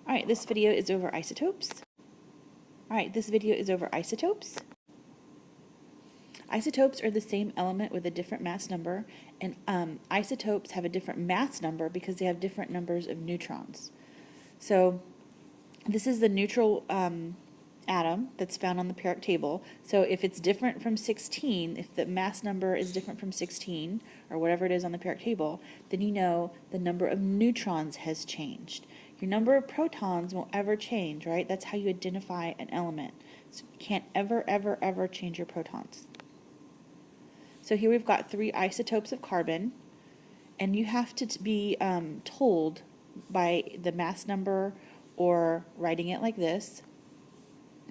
Alright, this video is over isotopes. Isotopes are the same element with a different mass number, and isotopes have a different mass number because they have different numbers of neutrons. So this is the neutral atom that's found on the periodic table. So if it's different from 16, if the mass number is different from 16, or whatever it is on the periodic table, then you know the number of neutrons has changed. Your number of protons won't ever change, right? That's how you identify an element. So you can't ever change your protons. So here we've got 3 isotopes of carbon, and you have to be told by the mass number or writing it like this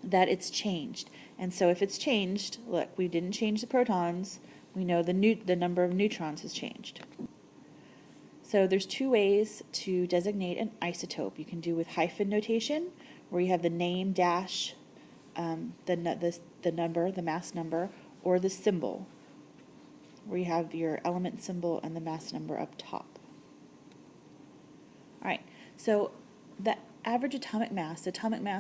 that it's changed. And so if it's changed, look, we didn't change the protons, we know the number of neutrons has changed. So there's 2 ways to designate an isotope. You can do with hyphen notation, where you have the name dash the number, the mass number, or the symbol, where you have your element symbol and the mass number up top. Alright, so the average atomic mass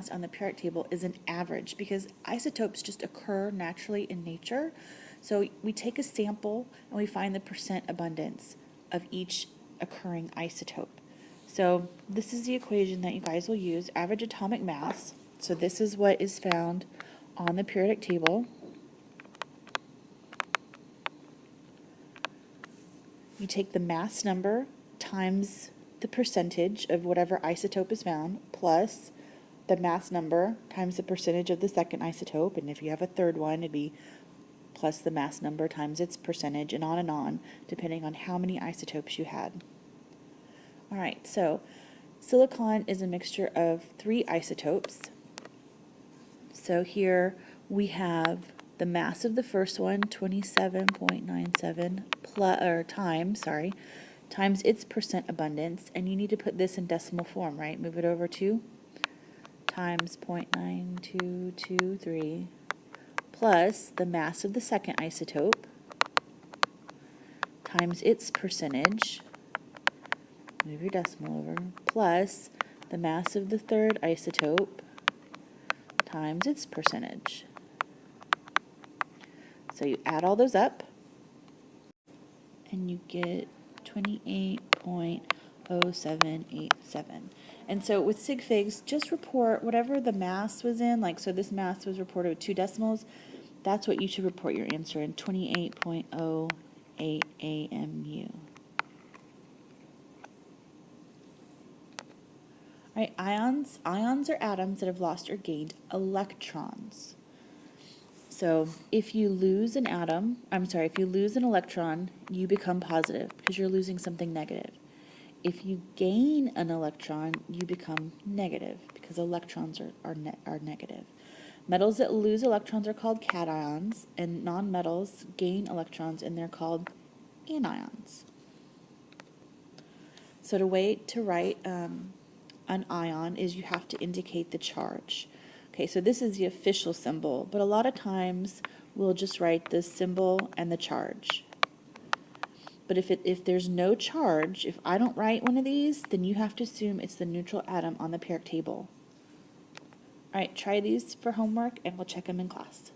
on the periodic table is an average because isotopes just occur naturally in nature. So we take a sample and we find the percent abundance of each occurring isotope. So this is the equation that you guys will use, average atomic mass. So this is what is found on the periodic table. You take the mass number times the percentage of whatever isotope is found, plus the mass number times the percentage of the second isotope, and if you have a third one, it'd be plus the mass number times its percentage, and on, depending on how many isotopes you had. Alright, so silicon is a mixture of 3 isotopes. So here we have the mass of the first one, 27.97 times its percent abundance, and you need to put this in decimal form, right? Move it over to times 0.9223 plus the mass of the second isotope times its percentage, move your decimal over, plus the mass of the third isotope times its percentage. So you add all those up and you get 28.0787. And so with sig figs, just report whatever the mass was in, like so this mass was reported with 2 decimals, that's what you should report your answer in, 28.08 AMU. Alright, ions are atoms that have lost or gained electrons. So if you lose an electron, you become positive because you're losing something negative. If you gain an electron, you become negative because electrons are negative. Metals that lose electrons are called cations, and nonmetals gain electrons and they're called anions. So the way to write an ion is you have to indicate the charge. Okay, so this is the official symbol, but a lot of times we'll just write the symbol and the charge. But if there's no charge, if I don't write one of these, then you have to assume it's the neutral atom on the periodic table. Alright, try these for homework and we'll check them in class.